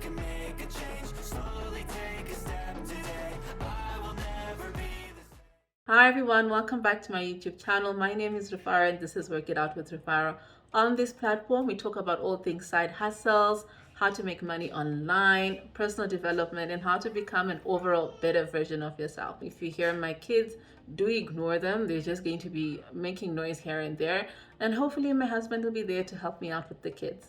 can make a change. Slowly take a step today. I will never be the same. Hi everyone, welcome back to my YouTube channel. My name is Rufara and this is Work It Out with Rufara. On this platform, we talk about all things side hustles, how to make money online, personal development, and how to become an overall better version of yourself. If you hear my kids, do ignore them. They're just going to be making noise here and there. And hopefully my husband will be there to help me out with the kids.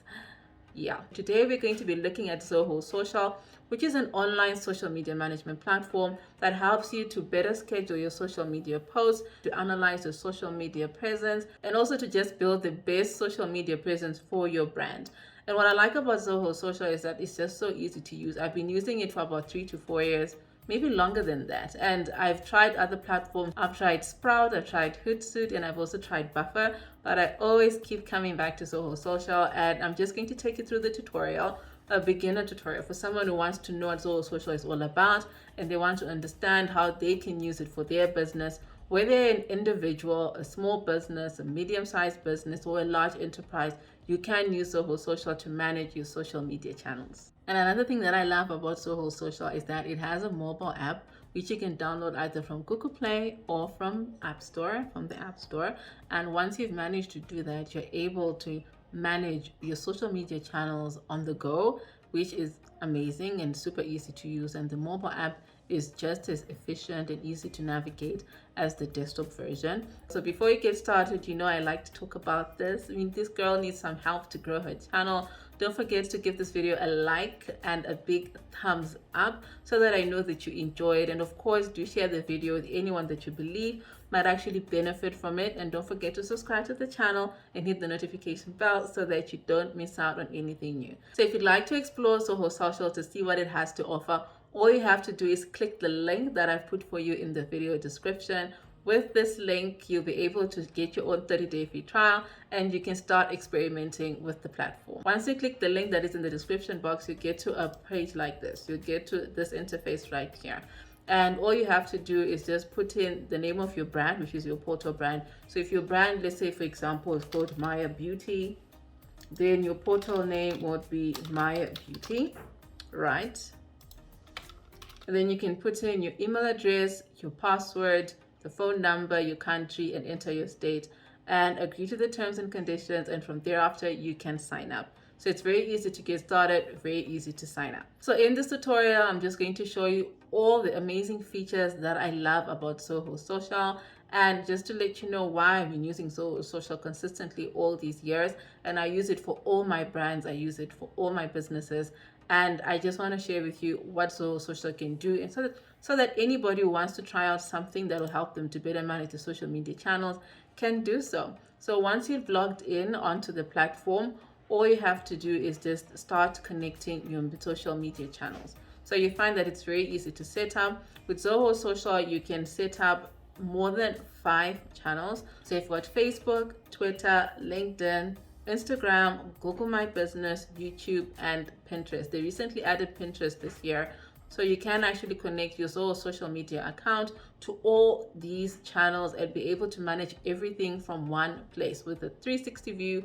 Yeah, today we're going to be looking at Zoho Social, which is an online social media management platform that helps you to better schedule your social media posts, to analyze your social media presence, and also to just build the best social media presence for your brand. And what I like about Zoho Social is that it's just so easy to use. I've been using it for about 3 to 4 years, maybe longer than that. And I've tried other platforms. I've tried Sprout, I've tried Hootsuite, and I've also tried Buffer, but I always keep coming back to Zoho Social. And I'm just going to take you through the tutorial, a beginner tutorial for someone who wants to know what Zoho Social is all about and they want to understand how they can use it for their business, whether they're an individual, a small business, a medium-sized business, or a large enterprise. You can use Zoho Social to manage your social media channels. And another thing that I love about Zoho Social is that it has a mobile app which you can download either from Google Play or from the App Store. And once you've managed to do that, you're able to manage your social media channels on the go, which is amazing and super easy to use. And the mobile app is just as efficient and easy to navigate as the desktop version. So before you get started, I like to talk about this. This girl needs some help to grow her channel. Don't forget to give this video a like and a big thumbs up so that I know that you enjoy it. And of course, do share the video with anyone that you believe might actually benefit from it. And don't forget to subscribe to the channel and hit the notification bell so that you don't miss out on anything new. So if you'd like to explore Zoho Social to see what it has to offer, all you have to do is click the link that I've put for you in the video description. With this link, you'll be able to get your own 30-day free trial and you can start experimenting with the platform. Once you click the link that is in the description box, you get to a page like this. You get to this interface right here. And all you have to do is just put in the name of your brand, which is your portal brand. So if your brand, let's say for example, is called Maya Beauty, then your portal name would be Maya Beauty, right? And then you can put in your email address, your password, the phone number, your country, and enter your state and agree to the terms and conditions. And from thereafter, you can sign up. So it's very easy to get started, very easy to sign up. So in this tutorial, I'm just going to show you all the amazing features that I love about Zoho Social. And just to let you know why I've been using Zoho Social consistently all these years. And I use it for all my brands. I use it for all my businesses. And I just want to share with you what Zoho Social can do, and so that anybody who wants to try out something that will help them to better manage the social media channels can do so. So once you've logged in onto the platform, all you have to do is just start connecting your social media channels. So you find that it's very easy to set up. With Zoho Social, you can set up more than 5 channels. So you've got Facebook, Twitter, LinkedIn, Instagram, Google My Business, YouTube, and Pinterest. They recently added Pinterest this year. So you can actually connect your Zoho social media account to all these channels and be able to manage everything from one place with a 360 view,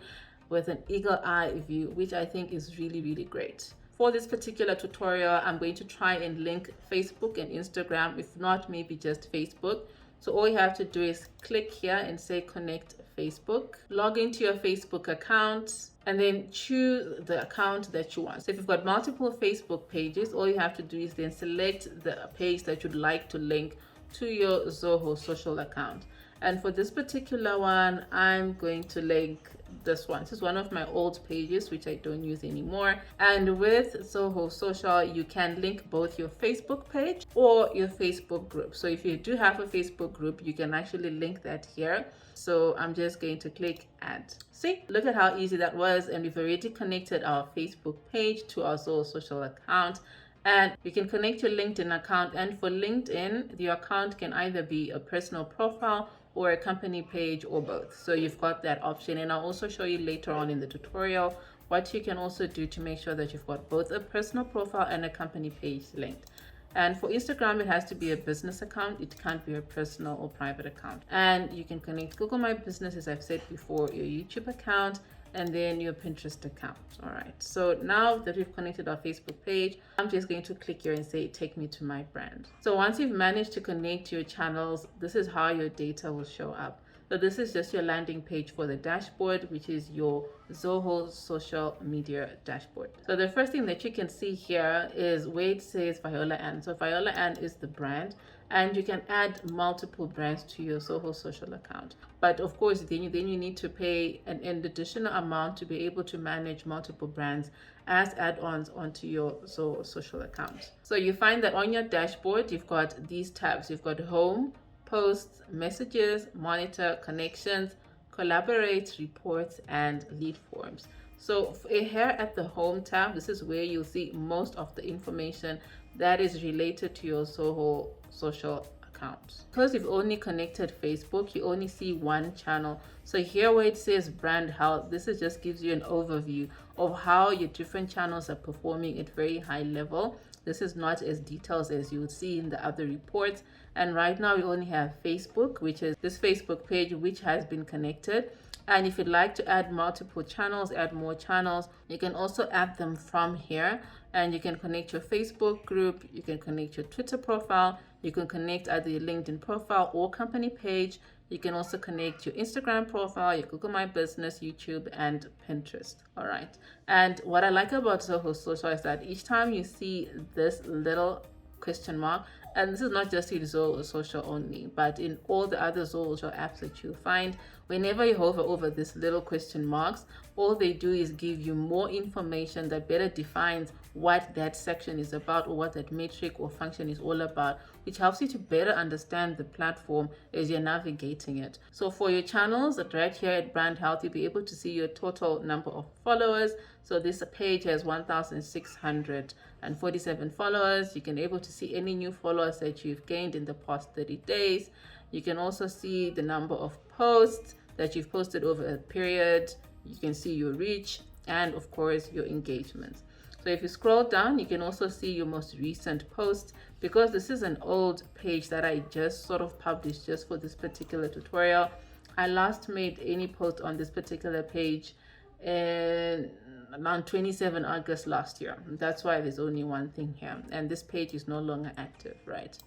with an eagle eye view, which I think is really, really great. For this particular tutorial, I'm going to try and link Facebook and Instagram, if not maybe just Facebook. So all you have to do is click here and say connect Facebook, log into your Facebook account, and then choose the account that you want. So if you've got multiple Facebook pages, all you have to do is then select the page that you'd like to link to your Zoho Social account. And for this particular one, I'm going to link this one. This is one of my old pages, which I don't use anymore. And with Zoho Social, you can link both your Facebook page or your Facebook group. So if you do have a Facebook group, you can actually link that here. So I'm just going to click add. See, look at how easy that was. And we've already connected our Facebook page to our Zoho Social account. And you can connect your LinkedIn account. And for LinkedIn, your account can either be a personal profile or a company page or both. So you've got that option. And I'll also show you later on in the tutorial what you can also do to make sure that you've got both a personal profile and a company page linked. And for Instagram, it has to be a business account. It can't be a personal or private account. And you can connect Google My Business, as I've said before, your YouTube account, and then your Pinterest account. All right, so now that we've connected our Facebook page, I'm just going to click here and say take me to my brand. So once you've managed to connect your channels, this is how your data will show up. So this is just your landing page for the dashboard, which is your Zoho social media dashboard. So the first thing that you can see here is where it says Viola Ann. So Viola Ann is the brand, and you can add multiple brands to your Zoho social account. But of course, then you need to pay an additional amount to be able to manage multiple brands as add-ons onto your Zoho social account. So you find that on your dashboard, you've got these tabs. You've got home, posts, messages, monitor, connections, collaborate, reports, and lead forms. So here at the home tab, this is where you'll see most of the information that is related to your Zoho social account. Because you've only connected Facebook, you only see one channel. So here where it says brand health, this is just gives you an overview of how your different channels are performing at very high level. This is not as detailed as you would see in the other reports. And right now we only have Facebook, which is this Facebook page, which has been connected. And if you'd like to add multiple channels, add more channels, you can also add them from here. And you can connect your Facebook group, you can connect your Twitter profile, you can connect either your LinkedIn profile or company page. You can also connect your Instagram profile, your Google My Business, YouTube, and Pinterest. All right. And what I like about Zoho Social is that each time you see this little question mark, and this is not just in Zoho Social only, but in all the other Zoho Social apps that you'll find, whenever you hover over this little question marks, all they do is give you more information that better defines what that section is about or what that metric or function is all about, which helps you to better understand the platform as you're navigating it. So for your channels, right here at Brand Health, you'll be able to see your total number of followers. So this page has 1,647 followers. You can be able to see any new followers that you've gained in the past 30 days. You can also see the number of posts that you've posted over a period. You can see your reach and of course your engagements. So if you scroll down, you can also see your most recent post. Because this is an old page that I just sort of published just for this particular tutorial, I last made any post on this particular page in around 27 August last year. That's why there's only one thing here, and this page is no longer active, right?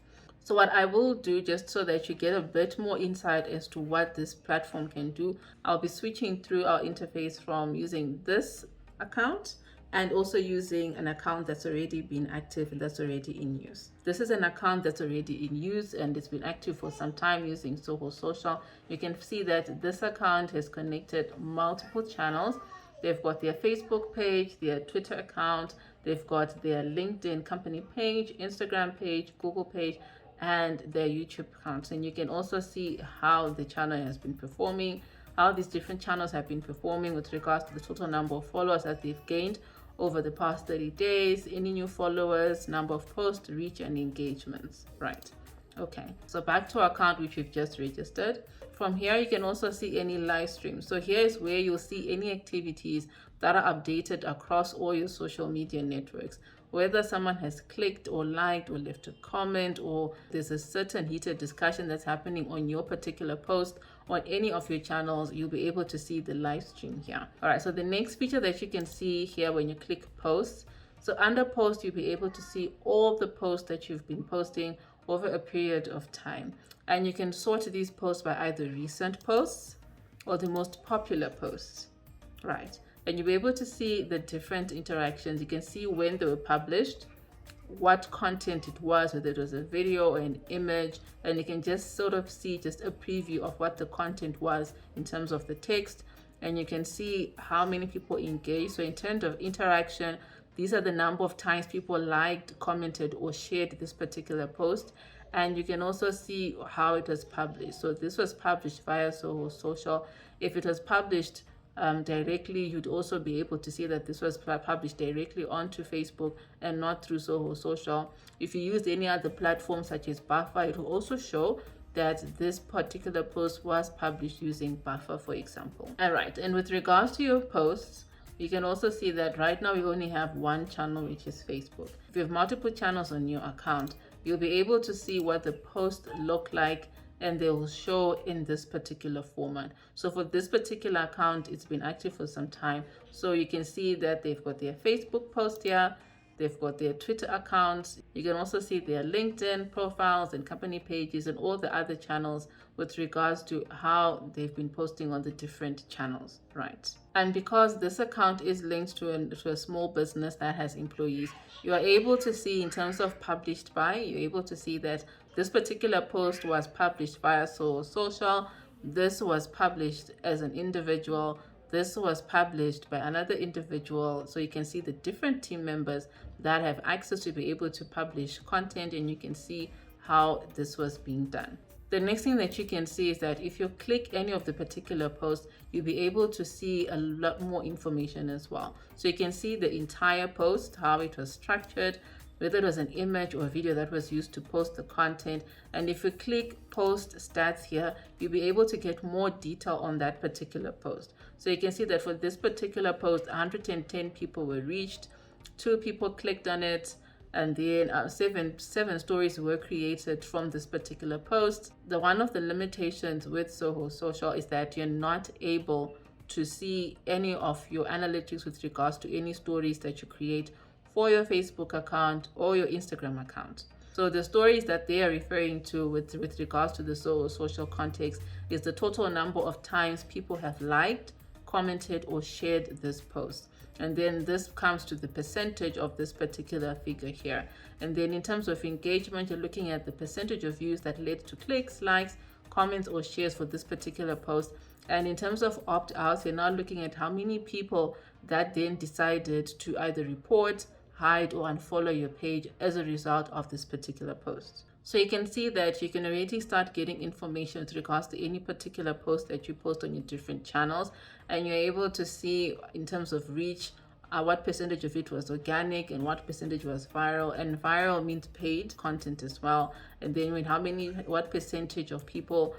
So what I will do, just so that you get a bit more insight as to what this platform can do, I'll be switching through our interface from using this account and also using an account that's already been active and that's already in use. This is an account that's already in use and it's been active for some time using Zoho Social. You can see that this account has connected multiple channels. They've got their Facebook page, their Twitter account, they've got their LinkedIn company page, Instagram page, Google page, and their YouTube accounts. And you can also see how the channel has been performing, how these different channels have been performing with regards to the total number of followers that they've gained over the past 30 days, any new followers, number of posts, reach, and engagements, right? Okay, so back to our account, which we've just registered. From here, you can also see any live streams. So here is where you'll see any activities that are updated across all your social media networks. Whether someone has clicked or liked or left a comment, or there's a certain heated discussion that's happening on your particular post on any of your channels, you'll be able to see the live stream here. All right, so the next feature that you can see here when you click posts, so under post, you'll be able to see all the posts that you've been posting over a period of time. And you can sort these posts by either recent posts or the most popular posts, right? And you'll be able to see the different interactions. You can see when they were published, what content it was, whether it was a video or an image, and you can just sort of see just a preview of what the content was in terms of the text, and you can see how many people engaged. So in terms of interaction, these are the number of times people liked, commented, or shared this particular post. And you can also see how it was published. So this was published via Zoho Social. If it was published directly, you'd also be able to see that this was published directly onto Facebook and not through Zoho Social. If you used any other platform such as Buffer, it will also show that this particular post was published using Buffer, for example. All right, and with regards to your posts, you can also see that right now we only have one channel, which is Facebook. If you have multiple channels on your account, you'll be able to see what the posts look like and they will show in this particular format. So for this particular account, it's been active for some time. So you can see that they've got their Facebook post here, they've got their Twitter accounts. You can also see their LinkedIn profiles and company pages and all the other channels with regards to how they've been posting on the different channels, right? And because this account is linked to a small business that has employees, you are able to see in terms of published by, you're able to see that this particular post was published via social, this was published as an individual, this was published by another individual. So you can see the different team members that have access to be able to publish content, and you can see how this was being done. The next thing that you can see is that if you click any of the particular posts, you'll be able to see a lot more information as well. So you can see the entire post, how it was structured, whether it was an image or a video that was used to post the content. And if you click post stats here, you'll be able to get more detail on that particular post. So you can see that for this particular post, 110 people were reached, 2 people clicked on it, and then seven stories were created from this particular post. One of the limitations with Zoho Social is that you're not able to see any of your analytics with regards to any stories that you create for your Facebook account or your Instagram account. So the stories that they are referring to with regards to the Zoho Social context is the total number of times people have liked, commented, or shared this post. And then this comes to the percentage of this particular figure here. And then in terms of engagement, you're looking at the percentage of views that led to clicks, likes, comments, or shares for this particular post. And in terms of opt-outs, you're now looking at how many people that then decided to either report, hide, or unfollow your page as a result of this particular post. So you can see that you can already start getting information with regards to any particular post that you post on your different channels, and you're able to see in terms of reach what percentage of it was organic and what percentage was viral. And viral means paid content as well. And then what percentage of people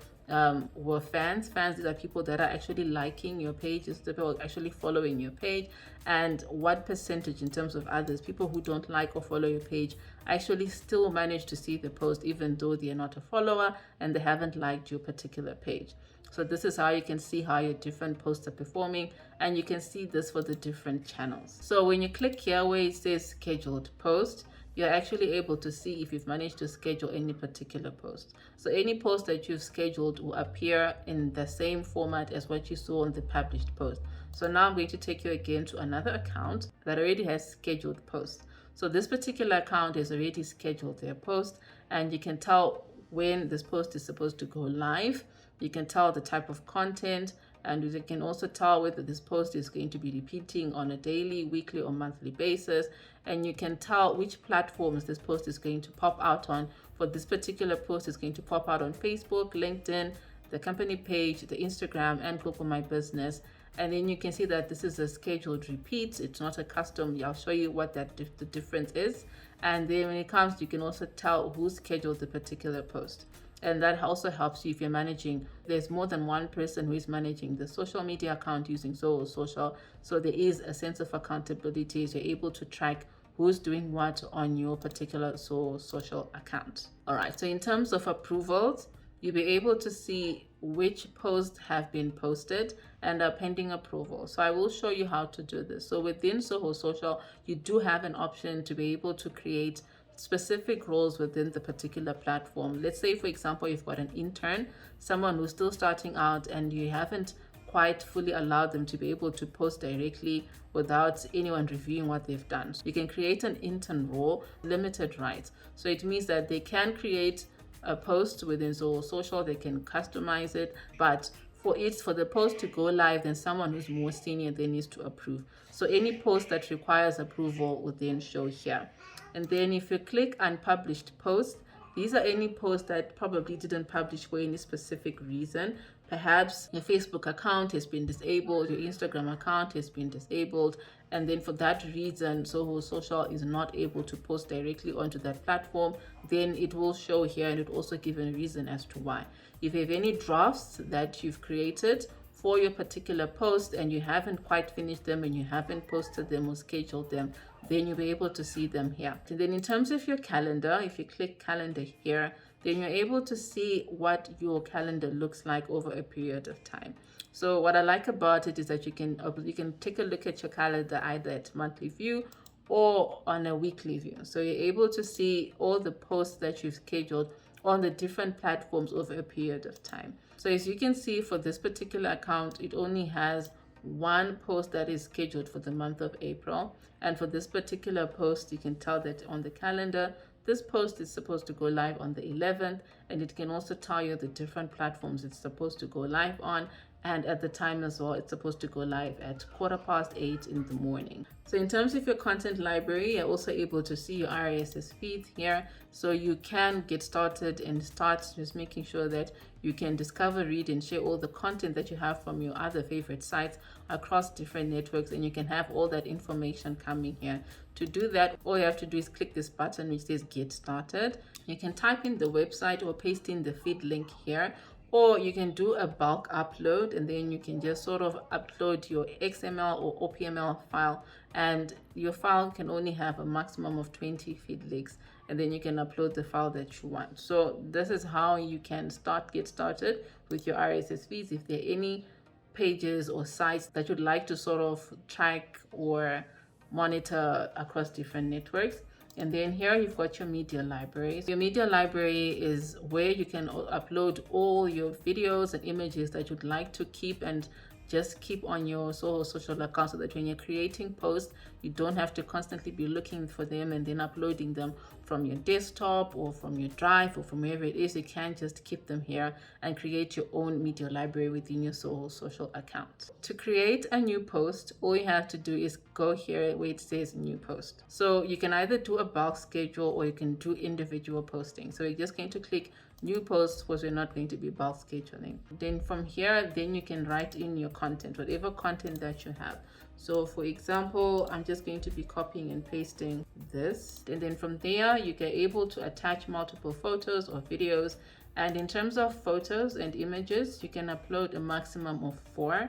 were fans. These are people that are actually liking your page, people actually following your page. And what percentage in terms of others, people who don't like or follow your page, actually still manage to see the post even though they are not a follower and they haven't liked your particular page. So this is how you can see how your different posts are performing, and you can see this for the different channels. So when you click here where it says scheduled post, you're actually able to see if you've managed to schedule any particular post. So any post that you've scheduled will appear in the same format as what you saw on the published post. So now I'm going to take you again to another account that already has scheduled posts. So this particular account has already scheduled their post, and you can tell when this post is supposed to go live. You can tell the type of content, and you can also tell whether this post is going to be repeating on a daily, weekly, or monthly basis. And you can tell which platforms this post is going to pop out on. For this particular post, it's going to pop out on Facebook, LinkedIn, the company page, the Instagram, and Google My Business. And then you can see that this is a scheduled repeat. It's not a custom. I'll show you what the difference is. And then when it comes, you can also tell who scheduled the particular post. And that also helps you if you're managing, there's more than one person who is managing the social media account using Zoho Social. So there is a sense of accountability. So you're able to track who's doing what on your particular Zoho Social account. All right, so in terms of approvals, you'll be able to see which posts have been posted and are pending approval. So I will show you how to do this. So within Zoho Social, you do have an option to be able to create specific roles within the particular platform. Let's say, for example, you've got an intern, someone who's still starting out, and you haven't quite fully allowed them to be able to post directly without anyone reviewing what they've done. So you can create an intern role, limited rights. So it means that they can create a post within Zoho Social, they can customize it, but for the post to go live, then someone who's more senior then needs to approve. So any post that requires approval will then show here. And then if you click unpublished post, these are any posts that probably didn't publish for any specific reason. Perhaps your Facebook account has been disabled, your Instagram account has been disabled, and then for that reason, Zoho Social is not able to post directly onto that platform. Then it will show here, and it also give a reason as to why. If you have any drafts that you've created for your particular post and you haven't quite finished them and you haven't posted them or scheduled them, then you'll be able to see them here. And then in terms of your calendar, if you click calendar here, then you're able to see what your calendar looks like over a period of time. So what I like about it is that you can take a look at your calendar either at monthly view or on a weekly view. So you're able to see all the posts that you've scheduled on the different platforms over a period of time. So as you can see, for this particular account, it only has one post that is scheduled for the month of April. And for this particular post, you can tell that on the calendar, this post is supposed to go live on the 11th, and it can also tell you the different platforms it's supposed to go live on, and at the time as well, it's supposed to go live at 8:15 in the morning. So in terms of your content library, you're also able to see your RSS feed here, so you can get started and start just making sure that you can discover, read, and share all the content that you have from your other favorite sites across different networks, and you can have all that information coming here. To do that, all you have to do is click this button which says Get Started. You can type in the website or paste in the feed link here, or you can do a bulk upload, and then you can just sort of upload your XML or OPML file, and your file can only have a maximum of 20 feed links, and then you can upload the file that you want. So this is how you can get started with your RSS feeds. If there are any pages or sites that you'd like to sort of track or monitor across different networks. And then here you've got your media library. Your media library is where you can upload all your videos and images that you'd like to keep and just keep on your Zoho social account, so that when you're creating posts, you don't have to constantly be looking for them and then uploading them from your desktop or from your drive or from wherever it is. You can just keep them here and create your own media library within your Zoho social account. To create a new post, all you have to do is go here where it says new post. So you can either do a bulk schedule or you can do individual posting. So you're just going to click new posts, because we're not going to be bulk scheduling. Then from here, then you can write in your content, whatever content that you have. So for example, I'm just going to be copying and pasting this, and then from there you get able to attach multiple photos or videos. And in terms of photos and images, you can upload a maximum of 4,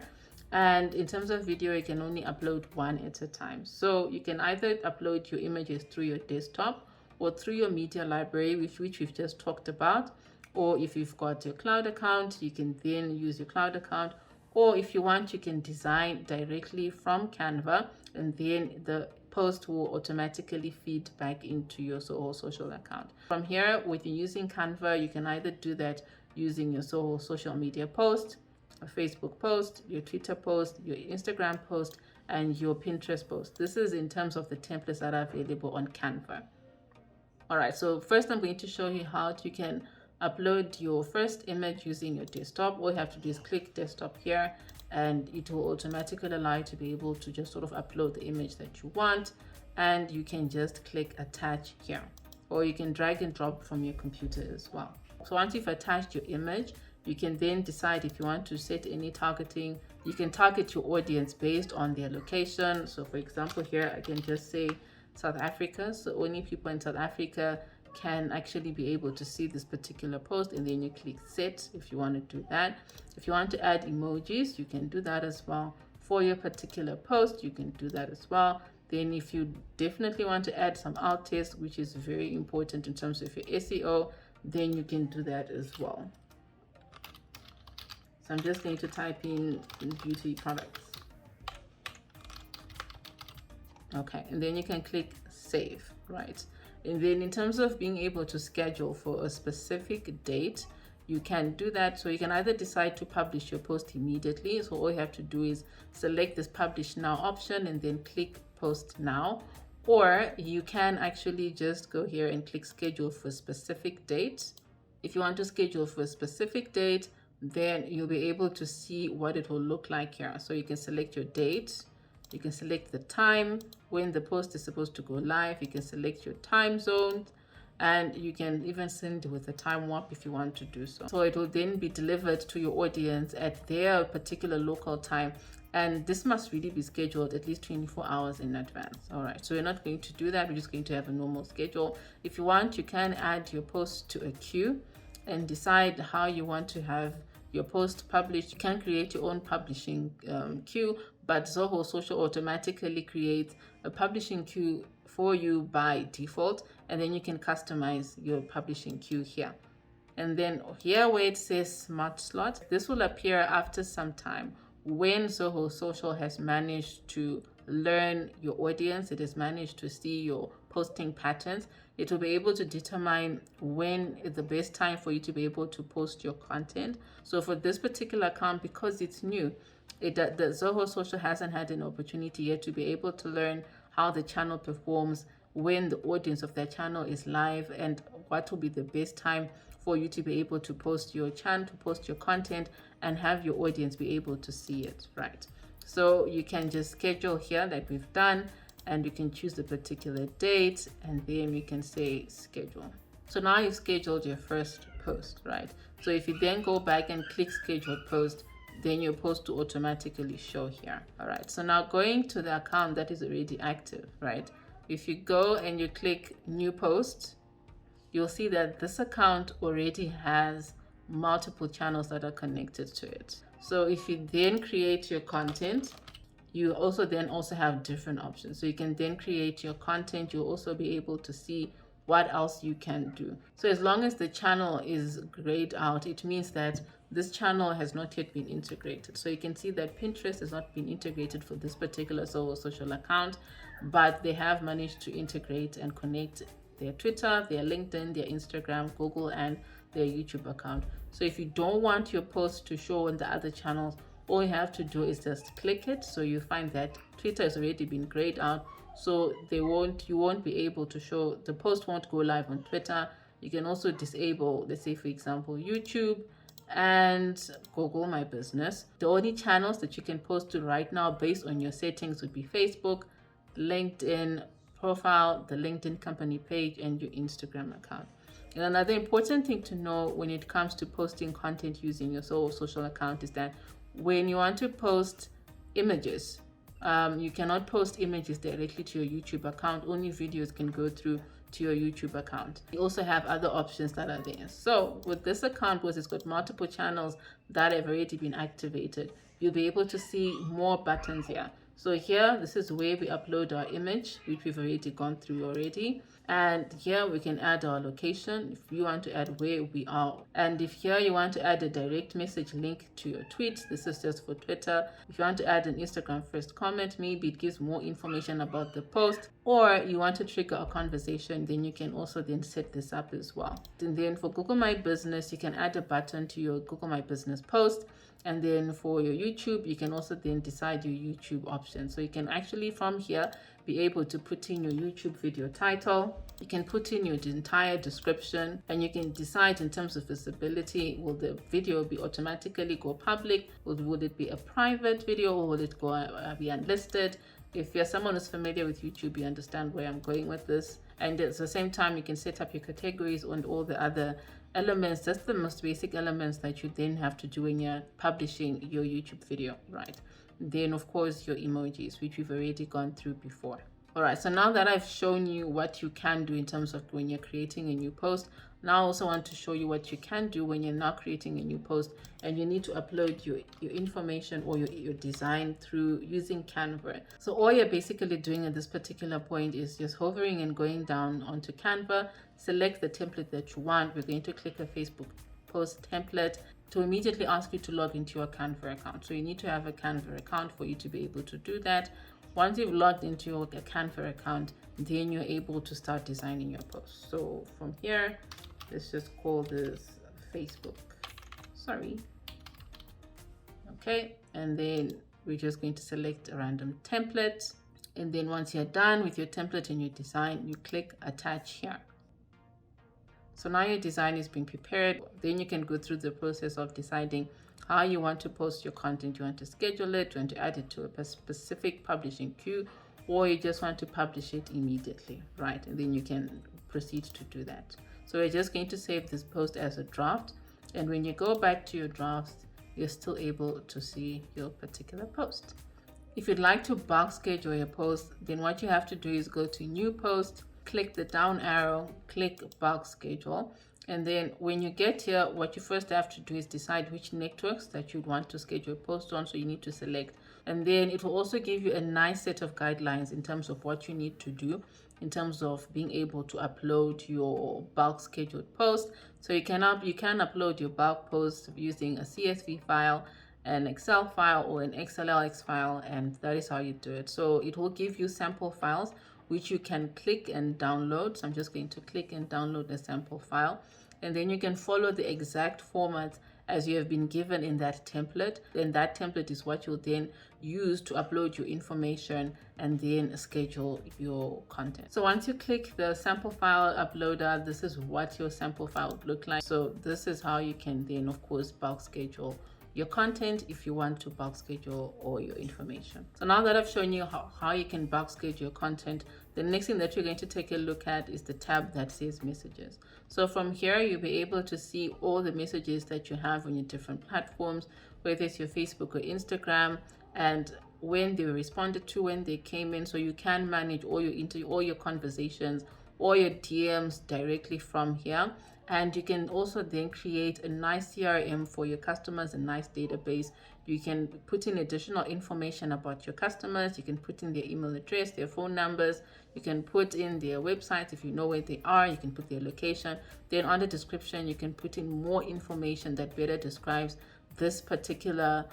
and in terms of video, you can only upload 1 at a time. So you can either upload your images through your desktop or through your media library, which we've just talked about. Or if you've got your cloud account, you can then use your cloud account. Or if you want, you can design directly from Canva, and then the post will automatically feed back into your Zoho social account. From here, with you using Canva, you can either do that using your Zoho social media post, a Facebook post, your Twitter post, your Instagram post, and your Pinterest post. This is in terms of the templates that are available on Canva. All right, so first I'm going to show you how you can upload your first image using your desktop. All you have to do is click desktop here, and it will automatically allow you to be able to just sort of upload the image that you want, and you can just click attach here, or you can drag and drop from your computer as well. So once you've attached your image, you can then decide if you want to set any targeting. You can target your audience based on their location. So for example, here I can just say South Africa, so only people in South Africa can actually be able to see this particular post, and then you click set if you want to do that. If you want to add emojis, you can do that as well. For your particular post, you can do that as well. Then if you definitely want to add some alt text, which is very important in terms of your SEO, then you can do that as well. So I'm just going to type in beauty products. Okay, and then you can click save, right? And then in terms of being able to schedule for a specific date, you can do that. So you can either decide to publish your post immediately. So all you have to do is select this publish now option and then click post now. Or you can actually just go here and click schedule for a specific date. If you want to schedule for a specific date, then you'll be able to see what it will look like here. So you can select your date. You can select the time when the post is supposed to go live. You can select your time zone, and you can even send with a time warp if you want to do so. So it will then be delivered to your audience at their particular local time, and this must really be scheduled at least 24 hours in advance. All right, so we're not going to do that. We're just going to have a normal schedule. If you want, you can add your post to a queue and decide how you want to have your post published. You can create your own publishing queue, but Zoho Social automatically creates a publishing queue for you by default, and then you can customize your publishing queue here. And then here where it says Smart Slot, this will appear after some time when Zoho Social has managed to learn your audience, it has managed to see your posting patterns. It will be able to determine when is the best time for you to be able to post your content. So for this particular account, because it's new, the Zoho Social hasn't had an opportunity yet to be able to learn how the channel performs when the audience of that channel is live, and what will be the best time for you to be able to post your channel, to post your content, and have your audience be able to see it, right? So you can just schedule here like we've done, and you can choose the particular date, and then you can say schedule. So now you've scheduled your first post, right? So if you then go back and click schedule post, then your post will automatically show here. All right, so now going to the account that is already active, right? If you go and you click new post, you'll see that this account already has multiple channels that are connected to it. So if you then create your content, you also have different options. So you can then create your content. You'll also be able to see what else you can do. So as long as the channel is grayed out, it means that this channel has not yet been integrated. So you can see that Pinterest has not been integrated for this particular Zoho Social account, but they have managed to integrate and connect their Twitter, their LinkedIn, their Instagram, Google, and their YouTube account. So if you don't want your post to show on the other channels, all you have to do is just click it. So you find that Twitter has already been grayed out, so you won't be able to show, the post won't go live on Twitter. You can also disable, let's say for example, YouTube and Google My Business. The only channels that you can post to right now based on your settings would be Facebook, LinkedIn profile, the LinkedIn company page, and your Instagram account. And another important thing to know when it comes to posting content using your Zoho Social account is that when you want to post images, you cannot post images directly to your YouTube account. Only videos can go through to your YouTube account. You also have other options that are there. So with this account, because it's got multiple channels that have already been activated, you'll be able to see more buttons here. So here, this is where we upload our image, which we've already gone through already. And here we can add our location if you want to add where we are. And if here you want to add a direct message link to your tweet, this is just for Twitter. If you want to add an Instagram first comment, maybe it gives more information about the post, or you want to trigger a conversation, then you can also then set this up as well. And then for Google My Business, you can add a button to your Google My Business post. And then for your YouTube, you can also then decide your YouTube option. So you can actually from here be able to put in your YouTube video title. You can put in your entire description, and you can decide in terms of visibility, will the video be automatically go public? Would it be a private video, or will it go be unlisted? If you're someone who's familiar with YouTube, you understand where I'm going with this. And at the same time, you can set up your categories and all the other elements. That's the most basic elements that you then have to do when you're publishing your YouTube video, right? Then of course your emojis, which we've already gone through before. All right, so now that I've shown you what you can do in terms of when you're creating a new post, now I also want to show you what you can do when you're now creating a new post and you need to upload your information or your design through using Canva. So all you're basically doing at this particular point is just hovering and going down onto Canva, select the template that you want. We're going to click a Facebook post template to immediately ask you to log into your Canva account. So you need to have a Canva account for you to be able to do that. Once you've logged into your Canva account, then you're able to start designing your post. So from here, let's just call this Facebook. Sorry. Okay, and then we're just going to select a random template. And then once you're done with your template and your design, you click attach here. So now your design is being prepared. Then you can go through the process of deciding how you want to post your content. You want to schedule it, you want to add it to a specific publishing queue, or you just want to publish it immediately, right? And then you can proceed to do that. So we're just going to save this post as a draft. And when you go back to your drafts, you're still able to see your particular post. If you'd like to bulk schedule your post, then what you have to do is go to new post, click the down arrow, click bulk schedule. And then when you get here, what you first have to do is decide which networks that you'd want to schedule a post on. So you need to select. And then it will also give you a nice set of guidelines in terms of what you need to do in terms of being able to upload your bulk scheduled post. So you can upload your bulk post using a CSV file, an Excel file, or an XLX file, and that is how you do it. So it will give you sample files which you can click and download. So I'm just going to click and download the sample file, and then you can follow the exact format as you have been given in that template. Then that template is what you'll then use to upload your information and then schedule your content. So once you click the sample file uploader, this is what your sample file would look like. So this is how you can then, of course, bulk schedule your content if you want to bulk schedule all your information. So now that I've shown you how you can bulk schedule your content, the next thing that you're going to take a look at is the tab that says messages. So from here, you'll be able to see all the messages that you have on your different platforms, whether it's your Facebook or Instagram, and when they were responded to, when they came in. So you can manage all your conversations, all your DMs directly from here. And you can also then create a nice CRM for your customers, a nice database. You can put in additional information about your customers. You can put in their email address, their phone numbers. You can put in their websites if you know where they are. You can put their location. Then on the description, you can put in more information that better describes this particular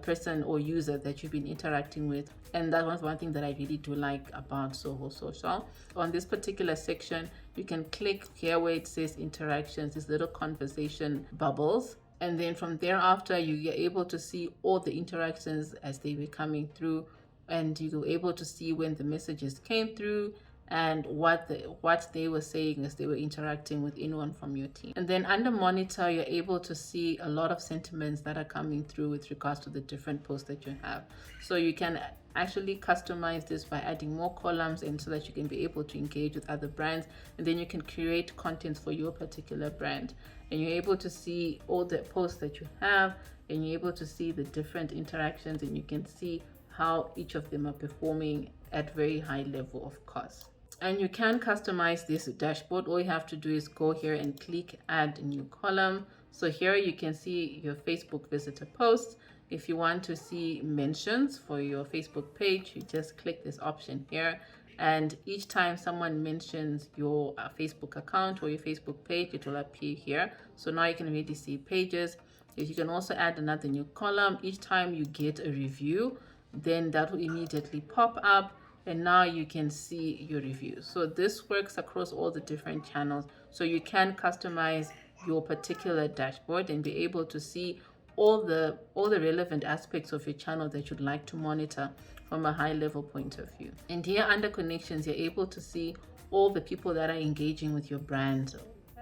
person or user that you've been interacting with. And that was one thing that I really do like about Zoho Social. On this particular section, you can click here where it says interactions, these little conversation bubbles. And then from thereafter, you are able to see all the interactions as they were coming through, and you were able to see when the messages came through and what they were saying as they were interacting with anyone from your team. And then under monitor, you're able to see a lot of sentiments that are coming through with regards to the different posts that you have. So you can actually customize this by adding more columns, and so that you can be able to engage with other brands, and then you can create content for your particular brand, and you're able to see all the posts that you have, and you're able to see the different interactions, and you can see how each of them are performing at very high level of cost. And you can customize this dashboard. All you have to do is go here and click add a new column. So here you can see your Facebook visitor posts. If you want to see mentions for your Facebook page, you just click this option here, and each time someone mentions your Facebook account or your Facebook page, it will appear here. So now you can really see pages. You can also add another new column. Each time you get a review, then that will immediately pop up, and now you can see your reviews. So this works across all the different channels. So you can customize your particular dashboard and be able to see all the relevant aspects of your channel that you'd like to monitor from a high level point of view. And here under connections, you're able to see all the people that are engaging with your brand.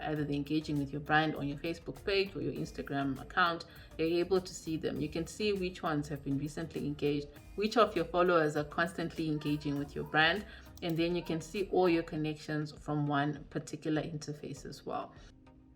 Either they're engaging with your brand on your Facebook page or your Instagram account, you're able to see them. You can see which ones have been recently engaged, which of your followers are constantly engaging with your brand, and then you can see all your connections from one particular interface as well.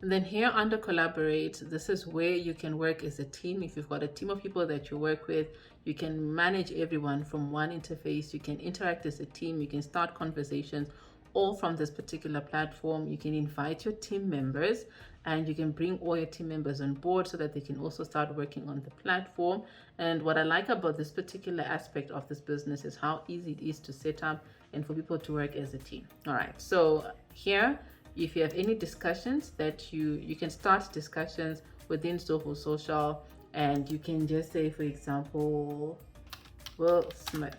And then here under collaborate, this is where you can work as a team. If you've got a team of people that you work with, you can manage everyone from one interface. You can interact as a team. You can start conversations all from this particular platform. You can invite your team members, and you can bring all your team members on board so that they can also start working on the platform. And what I like about this particular aspect of this business is how easy it is to set up and for people to work as a team. All right, so here, if you have any discussions that you can start discussions within Zoho Social, and you can just say, for example, Will Smith.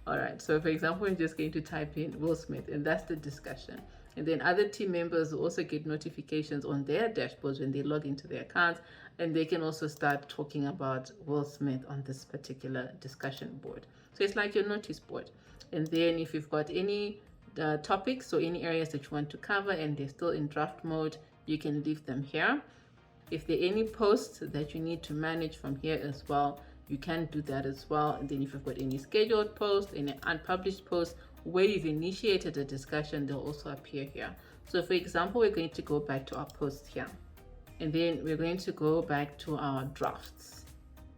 All right, so for example, you're just going to type in Will Smith, and that's the discussion. And then other team members will also get notifications on their dashboards when they log into their accounts, and they can also start talking about Will Smith on this particular discussion board. So it's like your notice board. And then if you've got any topics or any areas that you want to cover and they're still in draft mode, you can leave them here. If there are any posts that you need to manage from here as well, you can do that as well. And then if you've got any scheduled posts, any unpublished posts where you've initiated a discussion, they'll also appear here. So for example, we're going to go back to our post here, and then we're going to go back to our drafts.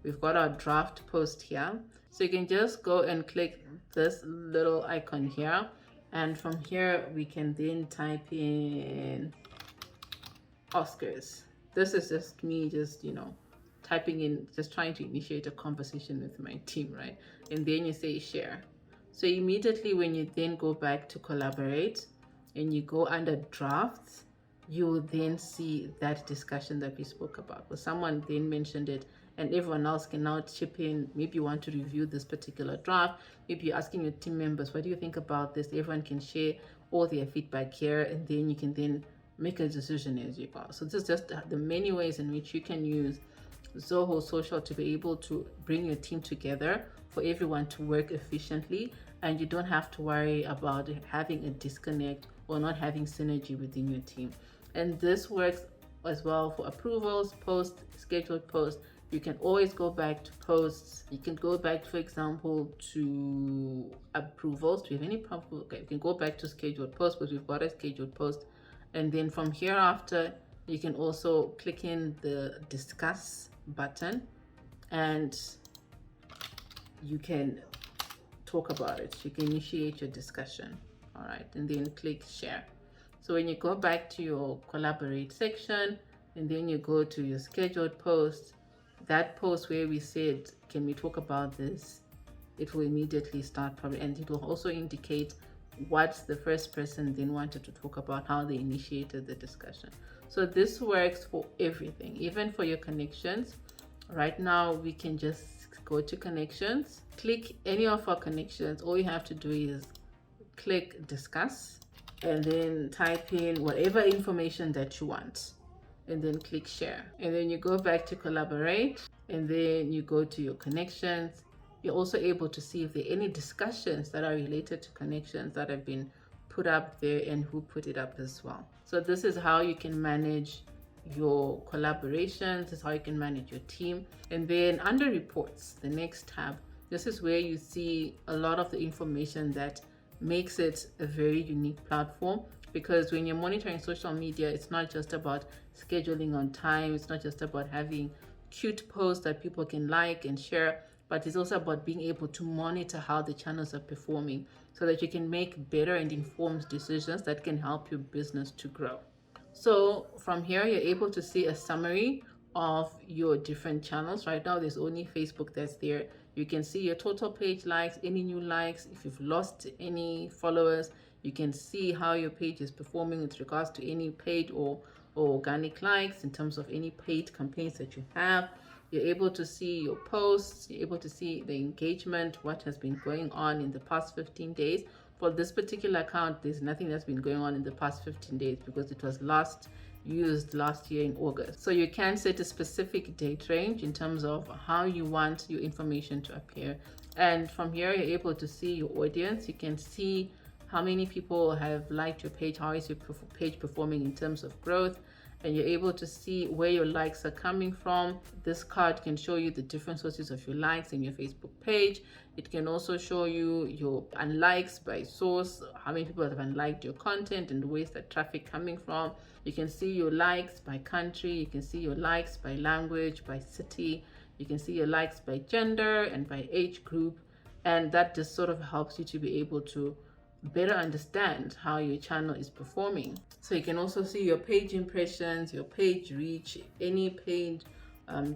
We've got our draft post here. So you can just go and click this little icon here, and from here we can then type in Oscars. This is just me just typing in, just trying to initiate a conversation with my team, right? And then you say share. So immediately when you then go back to collaborate and you go under drafts, you will then see that discussion that we spoke about. But someone then mentioned it and everyone else can now chip in. Maybe you want to review this particular draft. Maybe you're asking your team members, what do you think about this? Everyone can share all their feedback here, and then you can then make a decision as you go. So this is just the many ways in which you can use Zoho Social to be able to bring your team together for everyone to work efficiently, and you don't have to worry about having a disconnect or not having synergy within your team. And this works as well for approvals, posts, scheduled posts. You can always go back to posts. You can go back, for example, to approvals. Do you have any problem? Okay, you can go back to scheduled posts because we've got a scheduled post. And then from here after, you can also click in the discuss button and you can talk about it. You can initiate your discussion. All right, and then click share. So when you go back to your collaborate section and then you go to your scheduled post, that post where we said, can we talk about this? It will immediately start probably, and it will also indicate what the first person then wanted to talk about, how they initiated the discussion. So this works for everything, even for your connections. Right now, we can just go to connections, click any of our connections. All you have to do is click discuss and then type in whatever information that you want and then click share. And then you go back to collaborate and then you go to your connections. You're also able to see if there are any discussions that are related to connections that have been put up there and who put it up as well. So this is how you can manage your collaborations. This is how you can manage your team. And then under reports, the next tab, this is where you see a lot of the information that makes it a very unique platform. Because when you're monitoring social media, it's not just about scheduling on time. It's not just about having cute posts that people can like and share, but it's also about being able to monitor how the channels are performing so that you can make better and informed decisions that can help your business to grow. So from here, you're able to see a summary of your different channels. Right now, there's only Facebook that's there. You can see your total page likes, any new likes, if you've lost any followers. You can see how your page is performing with regards to any paid or organic likes in terms of any paid campaigns that you have. You're able to see your posts. You're able to see the engagement, what has been going on in the past 15 days. For this particular account, there's nothing that's been going on in the past 15 days because it was last used last year in August. So you can set a specific date range in terms of how you want your information to appear. And from here, you're able to see your audience. You can see how many people have liked your page, how is your page performing in terms of growth, and you're able to see where your likes are coming from. This card can show you the different sources of your likes in your Facebook page. It can also show you your unlikes by source, how many people have unliked your content and where's the traffic coming from. You can see your likes by country. You can see your likes by language, by city. You can see your likes by gender and by age group. And that just sort of helps you to be able to better understand how your channel is performing. So you can also see your page impressions, your page reach, any paid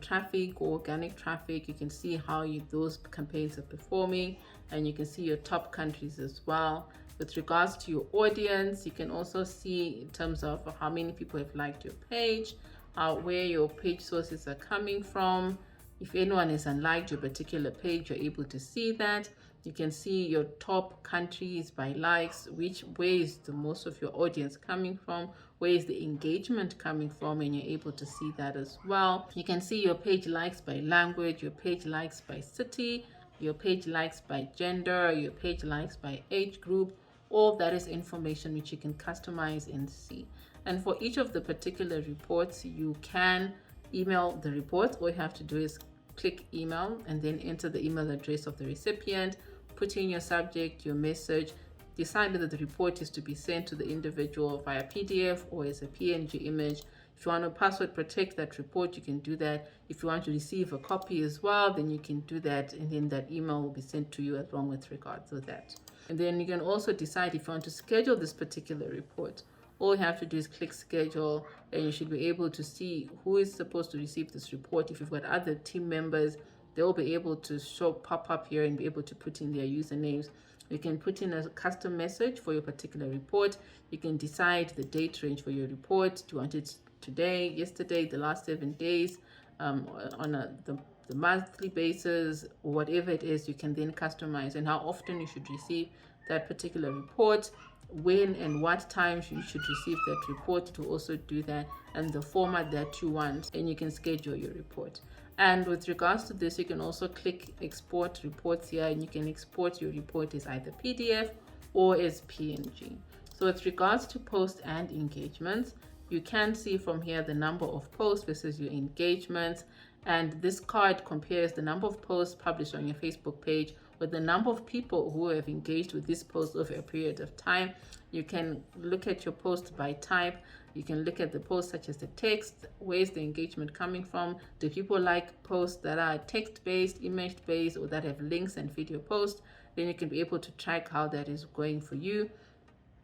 traffic or organic traffic. You can see how those campaigns are performing, and you can see your top countries as well. With regards to your audience, you can also see in terms of how many people have liked your page, where your page sources are coming from. If anyone has unliked your particular page, you're able to see that. You can see your top countries by likes, where is the most of your audience coming from, where is the engagement coming from, and you're able to see that as well. You can see your page likes by language, your page likes by city, your page likes by gender, your page likes by age group. All that is information which you can customize and see. And for each of the particular reports, you can email the report. All you have to do is click email and then enter the email address of the recipient, put in your subject, your message, decide whether the report is to be sent to the individual via PDF or as a PNG image. If you want to password protect that report, you can do that. If you want to receive a copy as well, then you can do that, and then that email will be sent to you along with regards to that. And then you can also decide if you want to schedule this particular report All you have to do is click schedule, and you should be able to see who is supposed to receive this report. If you've got other team members, they'll be able to pop up here and be able to put in their usernames. You can put in a custom message for your particular report. You can decide the date range for your report. Do you want it today, yesterday, the last 7 days, on the monthly basis, or whatever it is. You can then customize, and how often you should receive that particular report, when and what time you should receive that report to also do that, and the format that you want, and you can schedule your report. And with regards to this, you can also click export reports here, and you can export your report as either PDF or as PNG. So with regards to posts and engagements, you can see from here the number of posts versus your engagements, and this card compares the number of posts published on your Facebook page with the number of people who have engaged with this post over a period of time. You can look at your post by type. You can look at the posts such as the text. Where's the engagement coming from? Do people like posts that are text-based, image-based, or that have links and video posts? Then you can be able to track how that is going for you.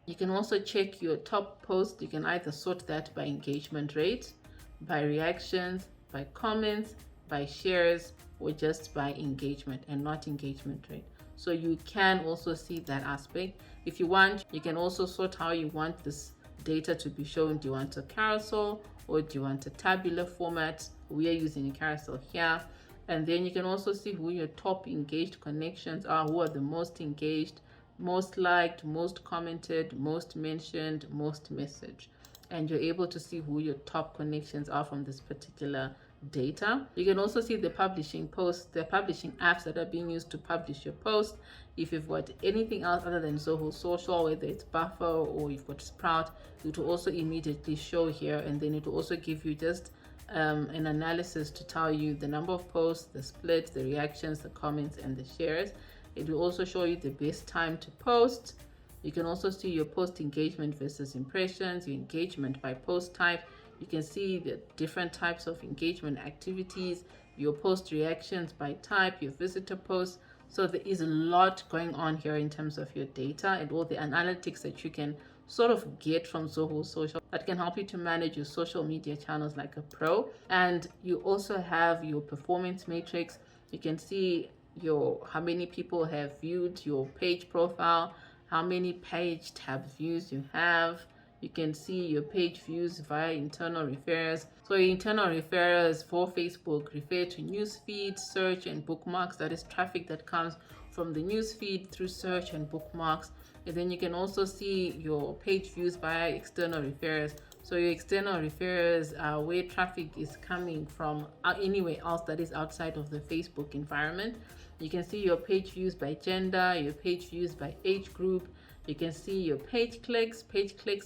You can also check your top posts. You can either sort that by engagement rate, by reactions, by comments, by shares, or just by engagement and not engagement rate. So you can also see that aspect. If you want, you can also sort how you want this data to be shown. Do you want a carousel or do you want a tabular format? We are using a carousel here. And then you can also see who your top engaged connections are, who are the most engaged, most liked, most commented, most mentioned, most messaged. And you're able to see who your top connections are from this particular data. You can also see the publishing posts, the publishing apps that are being used to publish your post. If you've got anything else other than Zoho Social, whether it's Buffer or you've got Sprout, it will also immediately show here, and then it will also give you just an analysis to tell you the number of posts, the split, the reactions, the comments, and the shares. It will also show you the best time to post. You can also see your post engagement versus impressions, your engagement by post type. You can see the different types of engagement activities, your post reactions by type, your visitor posts. So there is a lot going on here in terms of your data and all the analytics that you can sort of get from Zoho Social that can help you to manage your social media channels like a pro. And you also have your performance matrix. You can see how many people have viewed your page profile, how many page tab views you have. You can see your page views via internal referrers. So your internal referrers for Facebook refer to newsfeed, search, and bookmarks. That is traffic that comes from the newsfeed through search and bookmarks. And then you can also see your page views via external referrers. So your external referrers are where traffic is coming from anywhere else that is outside of the Facebook environment. You can see your page views by gender, your page views by age group. You can see your page clicks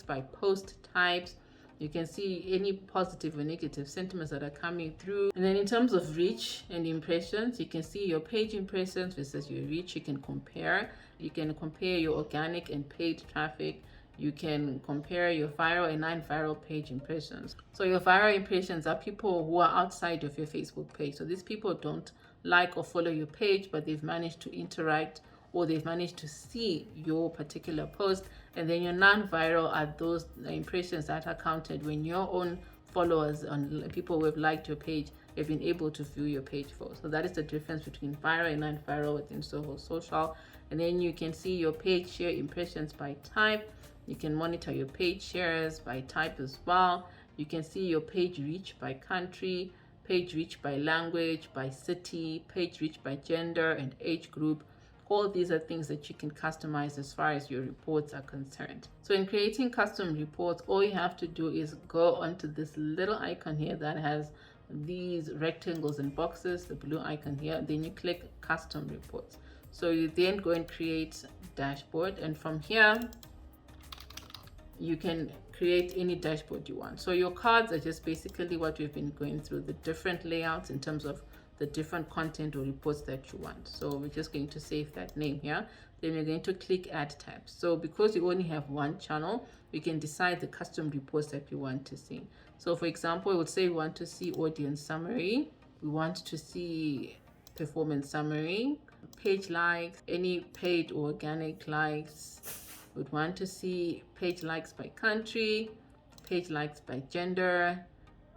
by post types. You can see any positive or negative sentiments that are coming through. And then in terms of reach and impressions, you can see your page impressions versus your reach. You can compare. You can compare your organic and paid traffic. You can compare your viral and non-viral page impressions. So your viral impressions are people who are outside of your Facebook page. So these people don't like or follow your page, but they've managed to interact or they've managed to see your particular post. And then your non-viral are those impressions that are counted when your own followers and people who have liked your page have been able to view your page for. So that is the difference between viral and non-viral within Zoho Social. And then you can see your page share impressions by type. You can monitor your page shares by type as well. You can see your page reach by country, page reach by language, by city, page reach by gender and age group. All these are things that you can customize as far as your reports are concerned. So in creating custom reports, all you have to do is go onto this little icon here that has these rectangles and boxes, the blue icon here, then you click custom reports. So you then go and create dashboard, and from here you can create any dashboard you want. So your cards are just basically what we've been going through, the different layouts in terms of the different content or reports that you want. So we're just going to save that name here. Then we're going to click add tabs. So because you only have one channel, you can decide the custom reports that you want to see. So for example, I would say we want to see audience summary. We want to see performance summary, page likes, any paid or organic likes, We'd want to see page likes by country, page likes by gender,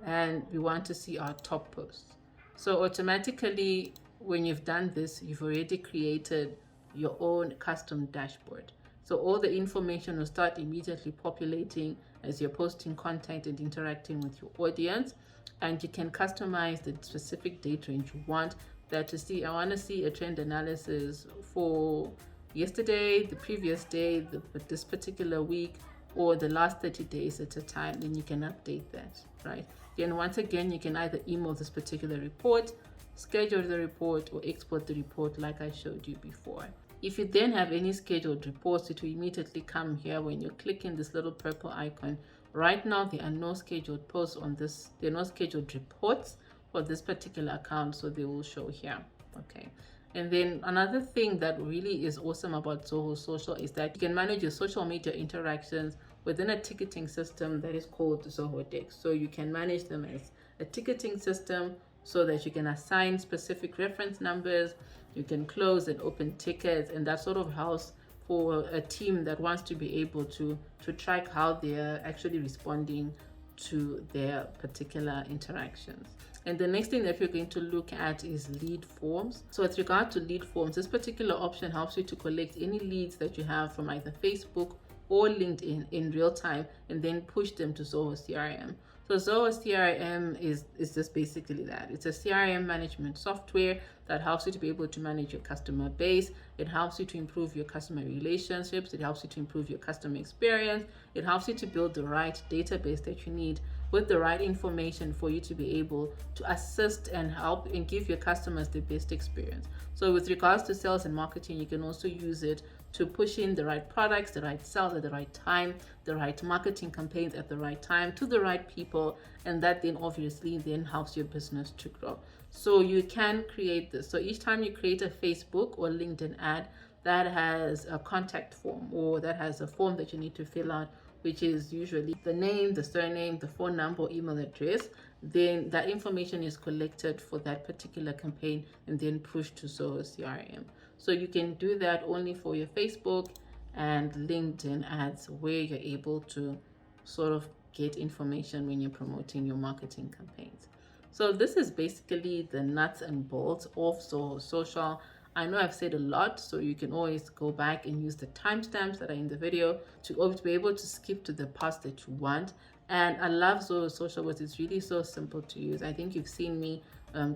and we want to see our top posts. So automatically, when you've done this, you've already created your own custom dashboard. So all the information will start immediately populating as you're posting content and interacting with your audience. And you can customize the specific date range you want that to see. I want to see a trend analysis for yesterday, the previous day, this particular week, or the last 30 days at a time. Then you can update that, right? Then once again, you can either email this particular report, schedule the report, or export the report like I showed you before. If you then have any scheduled reports, it will immediately come here when you click in this little purple icon. Right now, there are no scheduled posts on this. There are no scheduled reports for this particular account, so they will show here. Okay. And then another thing that really is awesome about Zoho Social is that you can manage your social media interactions within a ticketing system that is called Zoho Deck. So you can manage them as a ticketing system so that you can assign specific reference numbers, you can close and open tickets, and that sort of helps for a team that wants to be able to track how they're actually responding to their particular interactions. And the next thing that we're going to look at is lead forms. So with regard to lead forms, this particular option helps you to collect any leads that you have from either Facebook or LinkedIn in real time and then push them to Zoho CRM. So Zoho CRM is just basically that. It's a CRM management software that helps you to be able to manage your customer base. It helps you to improve your customer relationships. It helps you to improve your customer experience. It helps you to build the right database that you need with the right information for you to be able to assist and help and give your customers the best experience. So with regards to sales and marketing, you can also use it to push in the right products, the right sales at the right time, the right marketing campaigns at the right time to the right people, and that then obviously then helps your business to grow. So you can create this. So each time you create a Facebook or LinkedIn ad that has a contact form or that has a form that you need to fill out, which is usually the name, the surname, the phone number, email address, then that information is collected for that particular campaign and then pushed to Zoho CRM. So you can do that only for your Facebook and LinkedIn ads where you're able to sort of get information when you're promoting your marketing campaigns. So this is basically the nuts and bolts of Zoho Social. I know I've said a lot, so you can always go back and use the timestamps that are in the video to be able to skip to the parts that you want. And I love Zoho Social because it's really so simple to use. I think you've seen me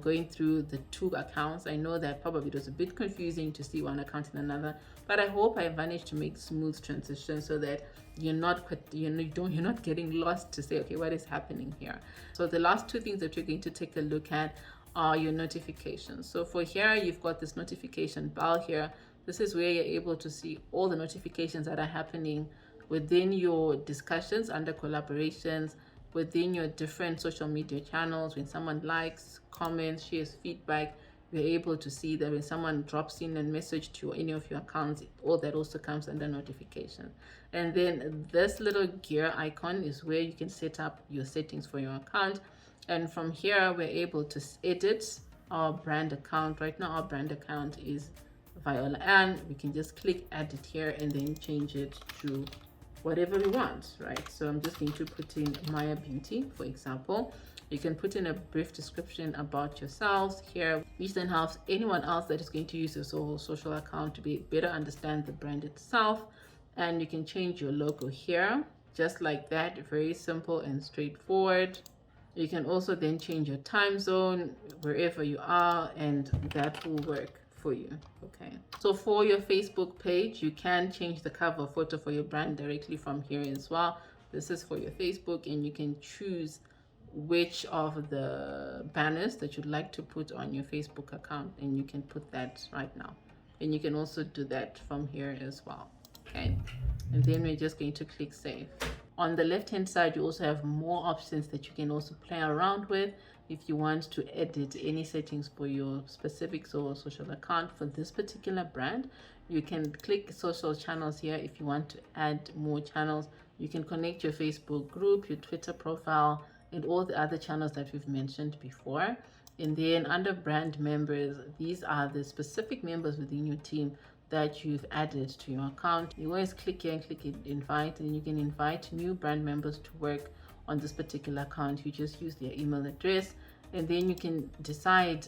going through the two accounts. I know that probably it was a bit confusing to see one account in another, but I hope I managed to make smooth transition so that you're not getting lost to say, okay, what is happening here? So the last two things that you're going to take a look at are your notifications. So for here, you've got this notification bar here. This is where you're able to see all the notifications that are happening within your discussions under collaborations, within your different social media channels. When someone likes, comments, shares feedback, you're able to see that. When someone drops in a message to any of your accounts, all that also comes under notification. And then this little gear icon is where you can set up your settings for your account. And from here, we're able to edit our brand account. Right now, our brand account is Viola, and we can just click edit here and then change it to whatever we want, right? So I'm just going to put in Maya Beauty, for example. You can put in a brief description about yourselves here, which then helps anyone else that is going to use your Zoho Social account to be better understand the brand itself. And you can change your logo here, just like that. Very simple and straightforward. You can also then change your time zone wherever you are, and that will work for you. Okay, so for your Facebook page, you can change the cover photo for your brand directly from here as well. This is for your Facebook, and you can choose which of the banners that you'd like to put on your Facebook account, and you can put that right now. And you can also do that from here as well. Okay, and then we're just going to click save. On the left hand side, you also have more options that you can also play around with if you want to edit any settings for your specific social account for this particular brand. You can click social channels here if you want to add more channels. You can connect your Facebook group, your Twitter profile, and all the other channels that we've mentioned before. And then under brand members, these are the specific members within your team that you've added to your account. You always click here and click invite, and you can invite new brand members to work on this particular account. You just use their email address, and then you can decide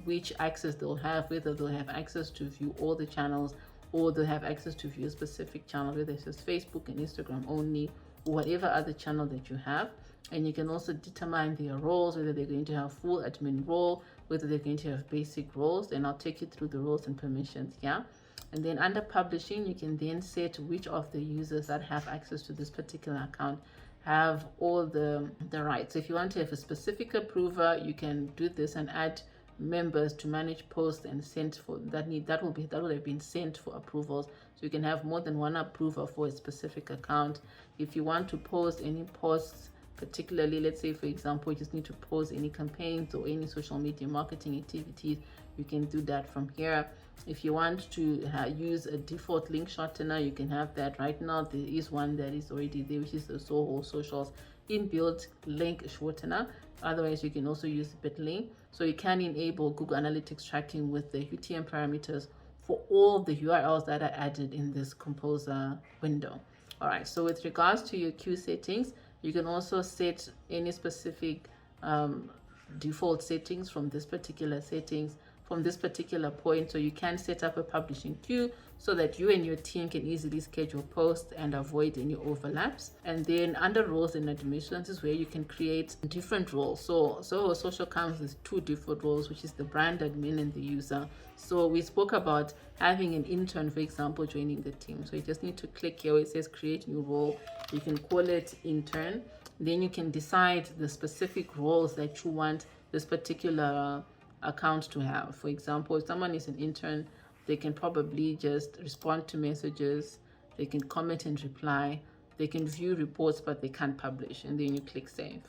which access they'll have, whether they'll have access to view all the channels or they'll have access to view a specific channel, whether it's just Facebook and Instagram only, or whatever other channel that you have. And you can also determine their roles, whether they're going to have full admin role, whether they're going to have basic roles. And I'll take you through the roles and permissions. Yeah. And then under publishing, you can then set which of the users that have access to this particular account have all the rights. So if you want to have a specific approver, you can do this and add members to manage posts and send for that will have been sent for approvals. So you can have more than one approver for a specific account. If you want to post any posts, particularly, let's say for example, you just need to post any campaigns or any social media marketing activities, you can do that from here. If you want to use a default link shortener, you can have that. Right now there is one that is already there, which is the Zoho Socials inbuilt link shortener. Otherwise, you can also use Bitly. So you can enable Google Analytics tracking with the UTM parameters for all the URLs that are added in this Composer window. All right, so with regards to your queue settings, you can also set any specific default settings from this particular point. So you can set up a publishing queue so that you and your team can easily schedule posts and avoid any overlaps. And then under roles and admissions is where you can create different roles. So social comes with two different roles, which is the brand admin and the user. So we spoke about having an intern, for example, joining the team. So you just need to click here where it says create new role. You can call it intern. Then you can decide the specific roles that you want this particular account to have. For example, if someone is an intern, they can probably just respond to messages, they can comment and reply, they can view reports, but they can't publish. And then you click save.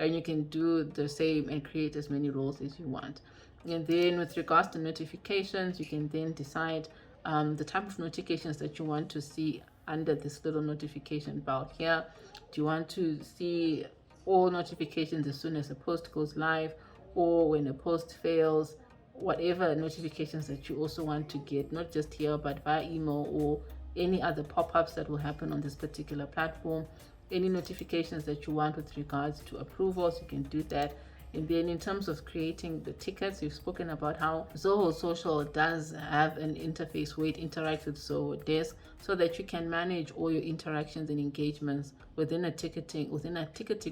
And you can do the same and create as many roles as you want. And then with regards to notifications, you can then decide the type of notifications that you want to see under this little notification bar here. Do you want to see all notifications as soon as a post goes live, or when a post fails, whatever notifications that you also want to get, not just here, but via email or any other pop-ups that will happen on this particular platform. Any notifications that you want with regards to approvals, you can do that. And then in terms of creating the tickets, we've spoken about how Zoho Social does have an interface where it interacts with Zoho Desk so that you can manage all your interactions and engagements within a ticketing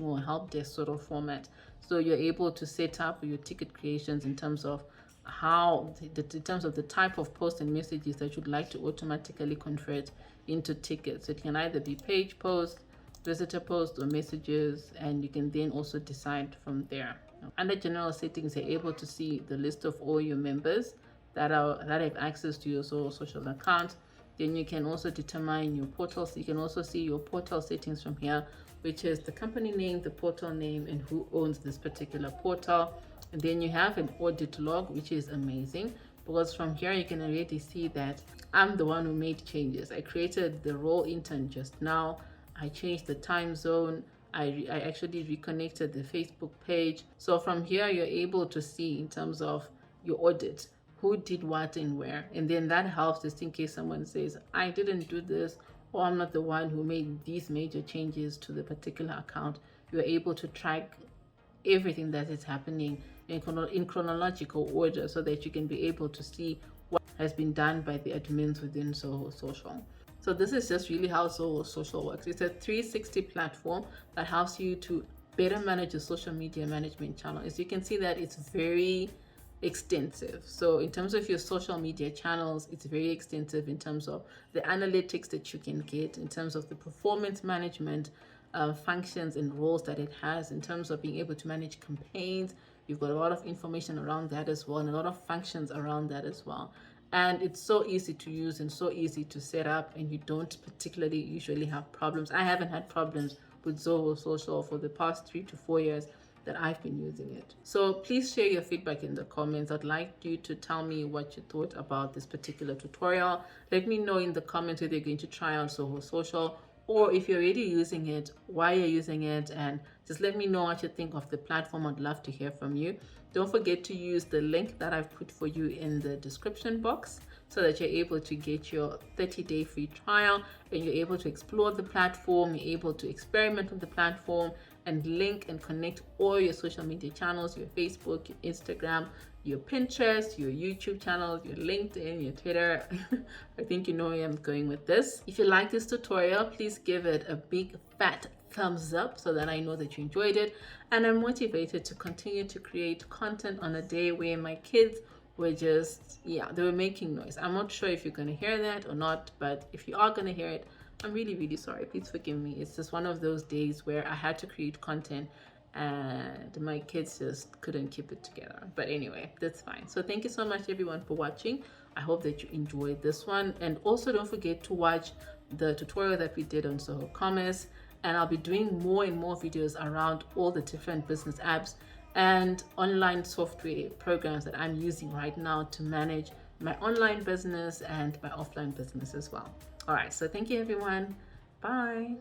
or help desk sort of format. So you're able to set up your ticket creations in terms of the type of posts and messages that you'd like to automatically convert into tickets. So it can either be page posts, visitor posts, or messages, and you can then also decide from there. Under general settings, you're able to see the list of all your members that have access to your social account. Then you can also determine your portals. You can also see your portal settings from here, which is the company name, the portal name, and who owns this particular portal. And then you have an audit log, which is amazing because from here you can already see that I'm the one who made changes. I created the role intern just now. I changed the time zone. I actually reconnected the Facebook page. So from here, you're able to see in terms of your audit, who did what and where. And then that helps just in case someone says, I didn't do this, or I'm not the one who made these major changes to the particular account. You're able to track everything that is happening in chronological order so that you can be able to see what has been done by the admins within Zoho Social. So this is just really how Zoho Social works. It's a 360 platform that helps you to better manage your social media management channel. As you can see that it's very extensive. So in terms of your social media channels, it's very extensive in terms of the analytics that you can get, in terms of the performance management functions and roles that it has, in terms of being able to manage campaigns. You've got a lot of information around that as well, and a lot of functions around that as well. And it's so easy to use and so easy to set up, and you don't particularly usually have problems. I haven't had problems with Zoho Social for the past 3 to 4 years that I've been using it. So please share your feedback in the comments. I'd like you to tell me what you thought about this particular tutorial. Let me know in the comments whether you're going to try out Zoho Social, or if you're already using it, why you're using it, and just let me know what you think of the platform. I'd love to hear from you. Don't forget to use the link that I've put for you in the description box so that you're able to get your 30-day free trial and you're able to explore the platform, you're able to experiment with the platform and link and connect all your social media channels, your Facebook, your Instagram, your Pinterest, your YouTube channels, your LinkedIn, your Twitter. I think you know where I'm going with this. If you like this tutorial, please give it a big fat thumbs up so that I know that you enjoyed it, and I'm motivated to continue to create content on a day where my kids were just, yeah, they were making noise. I'm not sure if you're going to hear that or not, but if you are going to hear it, I'm really sorry. Please forgive me. It's just one of those days where I had to create content and my kids just couldn't keep it together. But anyway, that's fine. So thank you so much everyone for watching. I hope that you enjoyed this one, and also don't forget to watch the tutorial that we did on Zoho Commerce, and I'll be doing more and more videos around all the different business apps and online software programs that I'm using right now to manage my online business and my offline business as well. All right, so thank you everyone. Bye.